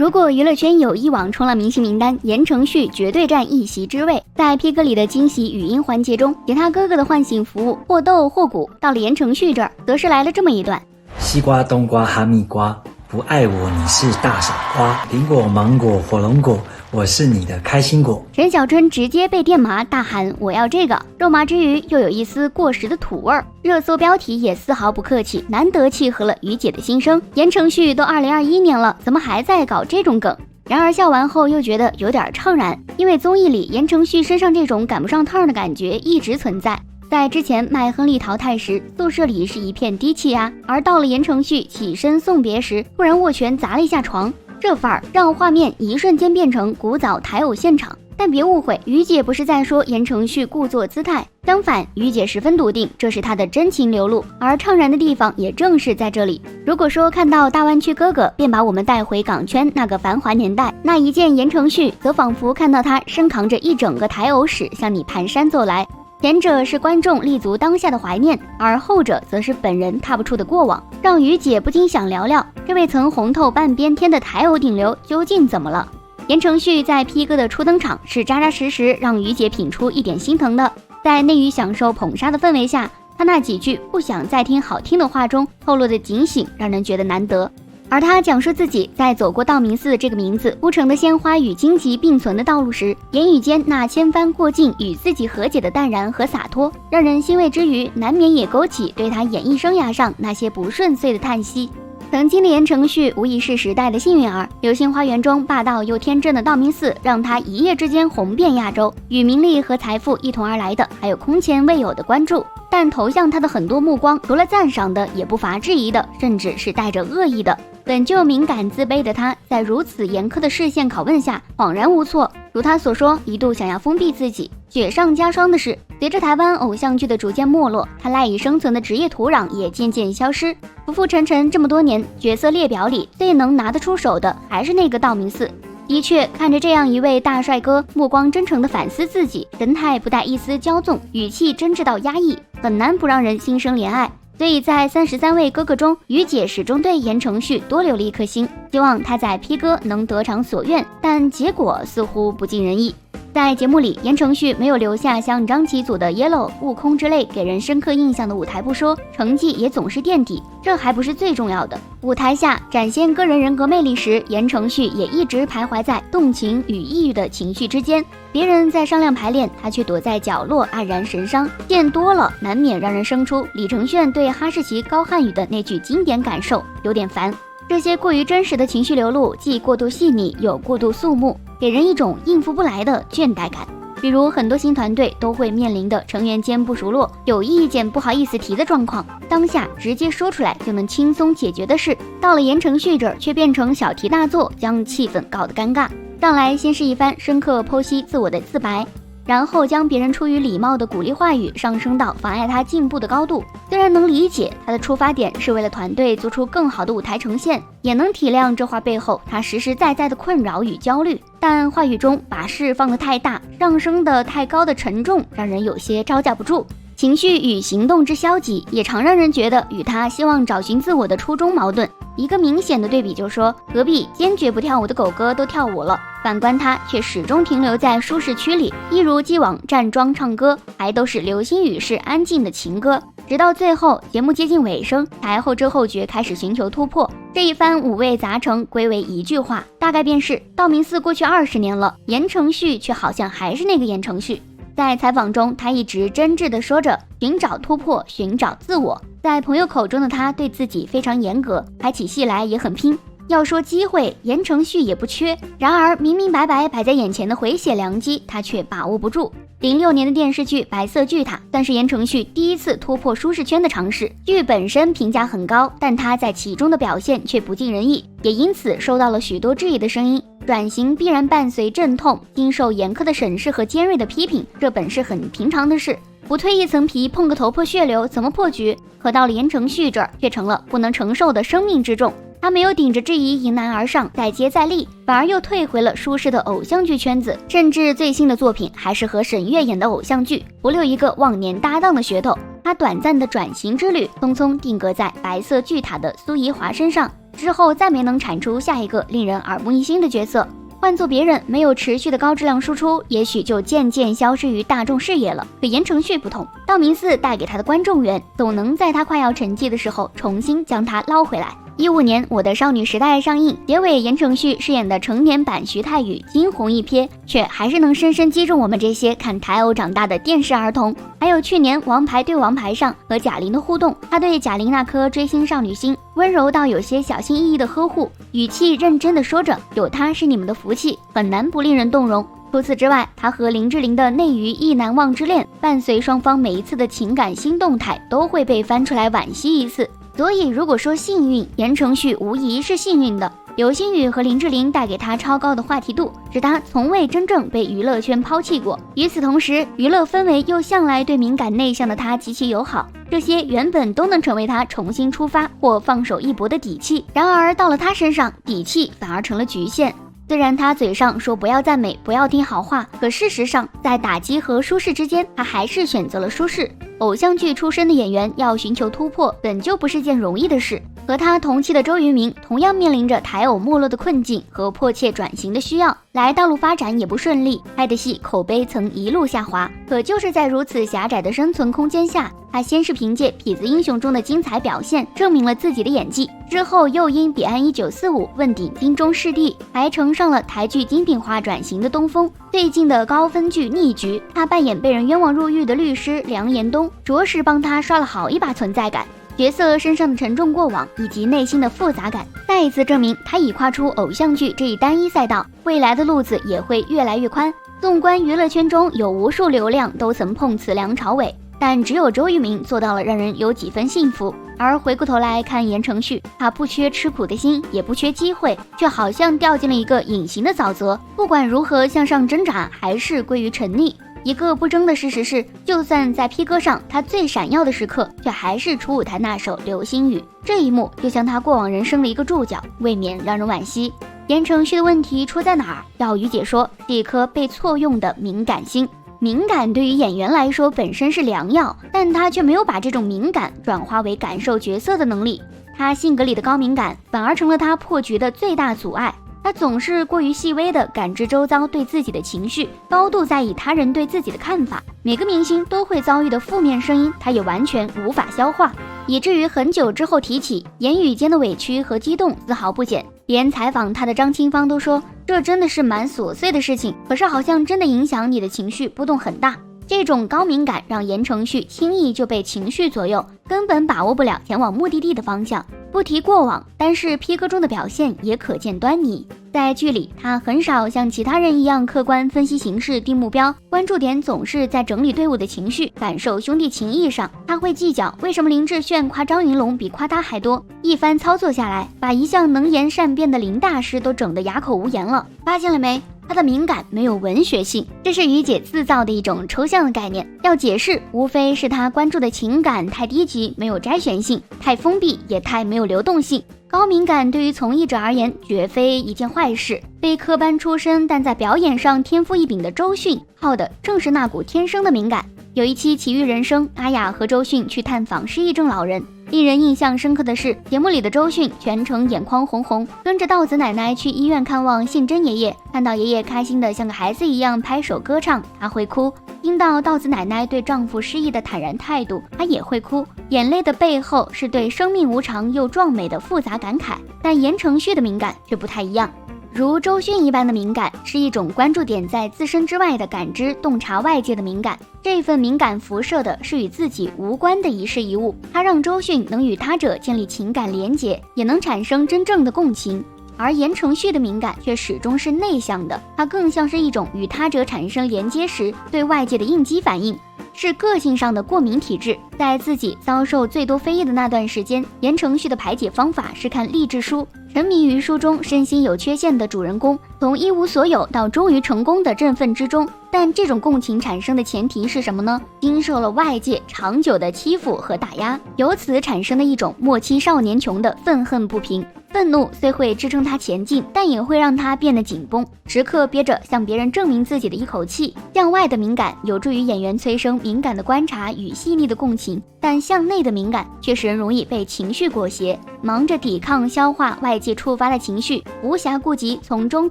如果娱乐圈有一网冲浪明星名单，言承旭绝对占一席之位。在 P 哥里的惊喜语音环节中，其他哥哥的唤醒服务或逗或鼓，到了言承旭这儿，则是来了这么一段：西瓜、冬瓜、哈密瓜，不爱我你是大傻瓜。苹果、芒果、火龙果，我是你的开心果。陈小春直接被电麻，大喊我要这个。肉麻之余又有一丝过时的土味儿。热搜标题也丝毫不客气，难得契合了于姐的心声。言承旭都2021年了，怎么还在搞这种梗？然而笑完后又觉得有点怅然，因为综艺里言承旭身上这种赶不上趟的感觉一直存在。在之前麦亨利淘汰时，宿舍里是一片低气压，而到了言承旭起身送别时，突然握拳砸了一下床，这范儿让画面一瞬间变成古早台偶现场。但别误会，于姐不是在说言承旭故作姿态，相反，于姐十分笃定这是她的真情流露，而怅然的地方也正是在这里。如果说看到大湾区哥哥便把我们带回港圈那个繁华年代，那一见言承旭则仿佛看到他身扛着一整个台偶史向你蹒跚走来。前者是观众立足当下的怀念，而后者则是本人踏不出的过往，让于姐不禁想聊聊这位曾红透半边天的台偶顶流究竟怎么了。言承旭在 P 哥的初登场是扎扎实实让于姐品出一点心疼的，在内娱享受捧杀的氛围下，他那几句不想再听好听的话中透露的警醒让人觉得难得。而他讲述自己在走过道明寺这个名字铺成的鲜花与荆棘并存的道路时，言语间那千帆过尽与自己和解的淡然和洒脱，让人欣慰之余，难免也勾起对他演艺生涯上那些不顺遂的叹息。曾经的言承旭无疑是时代的幸运儿，流星花园中霸道又天真的道明寺让他一夜之间红遍亚洲，与名利和财富一同而来的还有空前未有的关注，但投向他的很多目光除了赞赏的也不乏质疑的，甚至是带着恶意的。本就敏感自卑的他，在如此严苛的视线拷问下恍然无措，如他所说，一度想要封闭自己。雪上加霜的是，随着台湾偶像剧的逐渐没落，他赖以生存的职业土壤也渐渐消失。浮浮沉沉这么多年，角色列表里最能拿得出手的还是那个道明寺。的确，看着这样一位大帅哥，目光真诚地反思自己，神态不带一丝骄纵，语气真挚到压抑，很难不让人心生怜爱。所以在33位哥哥中，于姐始终对言承旭多留了一颗心，希望他在 P 哥能得偿所愿，但结果似乎不尽人意。在节目里，言承旭没有留下像张启祖的 Yellow、悟空之类给人深刻印象的舞台不说，成绩也总是垫底，这还不是最重要的。舞台下展现个人人格魅力时，言承旭也一直徘徊在动情与抑郁的情绪之间，别人在商量排练，他却躲在角落黯然神伤。见多了，难免让人生出李承铉对哈士奇高瀚宇的那句经典感受，有点烦。这些过于真实的情绪流露，既过度细腻又过度肃穆，给人一种应付不来的倦怠感。比如很多新团队都会面临的成员间不熟络，有意见不好意思提的状况，当下直接说出来就能轻松解决的事，到了言承旭这儿却变成小题大做，将气氛搞得尴尬。上来先是一番深刻剖析自我的自白，然后将别人出于礼貌的鼓励话语上升到妨碍他进步的高度。虽然能理解他的出发点是为了团队做出更好的舞台呈现，也能体谅这话背后他实实在在的困扰与焦虑，但话语中把事放得太大，上升的太高的沉重，让人有些招架不住。情绪与行动之消极，也常让人觉得与他希望找寻自我的初衷矛盾。一个明显的对比就是说，隔壁坚决不跳舞的狗哥都跳舞了，反观他却始终停留在舒适区里，一如既往站桩唱歌，还都是流星雨式安静的情歌。直到最后节目接近尾声，才后知后觉开始寻求突破。这一番五味杂陈归为一句话，大概便是道明寺过去20年了，言承旭却好像还是那个言承旭。在采访中，他一直真挚地说着寻找突破，寻找自我。在朋友口中的他对自己非常严格，拍起戏来也很拼。要说机会，言承旭也不缺，然而明明白白摆在眼前的回血良机，他却把握不住。06年的电视剧《白色巨塔》算是言承旭第一次突破舒适圈的尝试，剧本身评价很高，但他在其中的表现却不尽人意，也因此受到了许多质疑的声音。转型必然伴随阵痛，经受严苛的审视和尖锐的批评，这本是很平常的事，不蜕一层皮碰个头破血流怎么破局？可到了言承旭这儿，却成了不能承受的生命之重。他没有顶着质疑迎难而上，再接再厉，反而又退回了舒适的偶像剧圈子，甚至最新的作品还是和沈月演的偶像剧，不留一个忘年搭档的噱头。他短暂的转型之旅匆匆定格在白色巨塔的苏怡华身上，之后再没能产出下一个令人耳目一新的角色。换做别人，没有持续的高质量输出，也许就渐渐消失于大众视野了。可言承旭不同，道明寺带给他的观众缘，总能在他快要沉寂的时候重新将他捞回来。15年，我的少女时代上映，结尾言承旭饰演的成年版徐太宇惊鸿一瞥，却还是能深深击中我们这些看台偶长大的电视儿童。还有去年王牌对王牌上和贾玲的互动，他对贾玲那颗追星少女心温柔到有些小心翼翼的呵护，语气认真的说着有他是你们的福气，很难不令人动容。除此之外，他和林志玲的内娱意难忘之恋，伴随双方每一次的情感新动态都会被翻出来惋惜一次。所以如果说幸运，言承旭无疑是幸运的。刘星宇和林志玲带给他超高的话题度，使他从未真正被娱乐圈抛弃过。与此同时，娱乐氛围又向来对敏感内向的他极其友好，这些原本都能成为他重新出发或放手一搏的底气。然而到了他身上，底气反而成了局限。虽然他嘴上说不要赞美，不要听好话，可事实上在打击和舒适之间，他还是选择了舒适。偶像剧出身的演员要寻求突破，本就不是件容易的事。和他同期的周渝民同样面临着台偶没落的困境和迫切转型的需要，来大陆发展也不顺利，拍的戏口碑曾一路下滑。可就是在如此狭窄的生存空间下，他先是凭借《痞子英雄》中的精彩表现证明了自己的演技，之后又因《彼岸1945》问鼎金钟视帝，还乘上了台剧精品化转型的东风。最近的高分剧《逆局》，他扮演被人冤枉入狱的律师梁延东，着实帮他刷了好一把存在感。角色身上的沉重过往以及内心的复杂感，再一次证明他已跨出偶像剧这一单一赛道，未来的路子也会越来越宽。纵观娱乐圈中，有无数流量都曾碰瓷梁朝伟，但只有周渝民做到了让人有几分幸福。而回过头来看言承旭，他不缺吃苦的心，也不缺机会，却好像掉进了一个隐形的沼泽，不管如何向上挣扎，还是归于沉溺。一个不争的事实是，就算在 P 哥上他最闪耀的时刻，却还是初舞台那首《流星雨》，这一幕就像他过往人生的一个注脚，未免让人惋惜。言承旭的问题出在哪儿？要于解说，是一颗被错用的敏感心。敏感对于演员来说本身是良药，但他却没有把这种敏感转化为感受角色的能力。他性格里的高敏感反而成了他破局的最大阻碍。他总是过于细微地感知周遭对自己的情绪，高度在意他人对自己的看法。每个明星都会遭遇的负面声音，他也完全无法消化，以至于很久之后提起，言语间的委屈和激动丝毫不减。连采访他的张清芳都说，这真的是蛮琐碎的事情，可是好像真的影响你的情绪波动很大。这种高敏感让言承旭轻易就被情绪左右，根本把握不了前往目的地的方向。不提过往，但是 P 哥中的表现也可见端倪。在剧里，他很少像其他人一样客观分析形势、定目标，关注点总是在整理队伍的情绪、感受兄弟情谊上。他会计较为什么林志炫夸张云龙比夸他还多，一番操作下来，把一向能言善辩的林大师都整得哑口无言了。发现了没？他的敏感没有文学性，这是于姐自造的一种抽象的概念。要解释，无非是他关注的情感太低级，没有摘选性，太封闭，也太没有流动性。高敏感对于从艺者而言绝非一件坏事。非科班出身但在表演上天赋异禀的周迅，靠的正是那股天生的敏感。有一期《奇遇人生》，阿雅和周迅去探访失忆症老人。令人印象深刻的是，节目里的周迅全程眼眶红红，跟着道子奶奶去医院看望信真爷爷，看到爷爷开心的像个孩子一样拍手歌唱，她会哭；听到道子奶奶对丈夫失忆的坦然态度，她也会哭。眼泪的背后是对生命无常又壮美的复杂感慨。但言承旭的敏感却不太一样。如周迅一般的敏感，是一种关注点在自身之外的感知、洞察外界的敏感。这份敏感辐射的是与自己无关的一事一物，它让周迅能与他者建立情感连结，也能产生真正的共情。而言承旭的敏感却始终是内向的，它更像是一种与他者产生连接时对外界的应激反应，是个性上的过敏体质。在自己遭受最多非议的那段时间，言承旭的排解方法是看励志书，沉迷于书中身心有缺陷的主人公从一无所有到终于成功的振奋之中。但这种共情产生的前提是什么呢？经受了外界长久的欺负和打压，由此产生的一种末期少年穷的愤恨不平。愤怒虽会支撑他前进，但也会让他变得紧绷，时刻憋着向别人证明自己的一口气。向外的敏感有助于演员催生敏感的观察与细腻的共情。情，但向内的敏感却使人容易被情绪裹挟，忙着抵抗消化外界触发的情绪，无暇顾及从中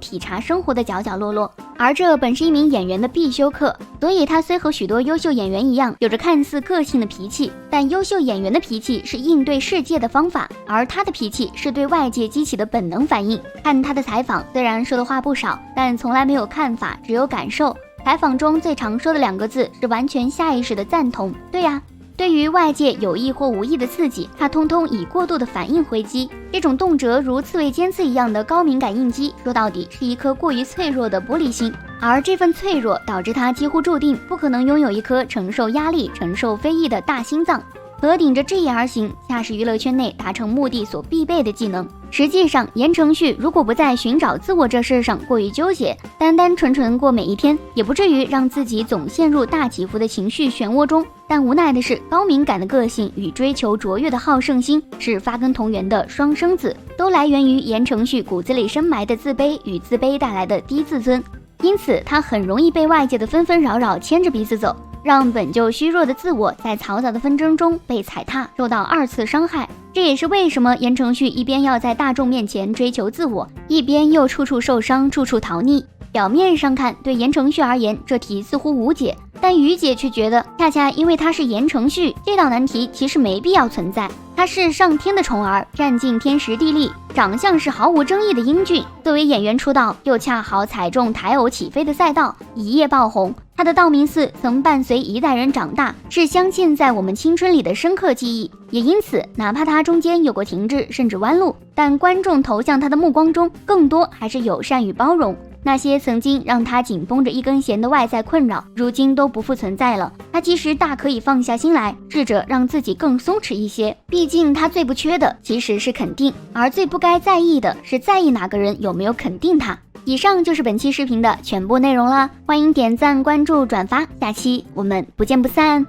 体察生活的角角落落。而这本是一名演员的必修课，所以他虽和许多优秀演员一样，有着看似个性的脾气，但优秀演员的脾气是应对世界的方法，而他的脾气是对外界激起的本能反应。看他的采访，虽然说的话不少，但从来没有看法，只有感受。采访中最常说的2个字是完全下意识的赞同。对呀，对于外界有意或无意的刺激，他通通以过度的反应回击。这种动辄如刺猬尖刺一样的高敏感应激，说到底是一颗过于脆弱的玻璃心，而这份脆弱导致他几乎注定不可能拥有一颗承受压力、承受非议的大心脏。可顶着志业而行，恰是娱乐圈内达成目的所必备的技能。实际上，言承旭如果不在寻找自我这事上过于纠结，单单纯纯过每一天，也不至于让自己总陷入大起伏的情绪漩涡中。但无奈的是，高敏感的个性与追求卓越的好胜心是发根同源的双生子，都来源于言承旭骨子里深埋的自卑与自卑带来的低自尊。因此，他很容易被外界的纷纷扰扰牵着鼻子走，让本就虚弱的自我在嘈杂的纷争中被踩踏，受到2次伤害。这也是为什么言承旭一边要在大众面前追求自我，一边又处处受伤，处处逃匿。表面上看，对言承旭而言，这题似乎无解，但于姐却觉得，恰恰因为他是言承旭，这道难题其实没必要存在。他是上天的宠儿，占尽天时地利，长相是毫无争议的英俊。作为演员出道，又恰好踩中台偶起飞的赛道，一夜爆红。他的道明寺曾伴随一代人长大，是镶嵌在我们青春里的深刻记忆。也因此，哪怕他中间有过停滞甚至弯路，但观众投向他的目光中，更多还是友善与包容。那些曾经让他紧绷着一根弦的外在困扰，如今都不复存在了。他其实大可以放下心来，试着让自己更松弛一些。毕竟他最不缺的其实是肯定，而最不该在意的是在意哪个人有没有肯定他。以上就是本期视频的全部内容啦，欢迎点赞、关注、转发，下期我们不见不散。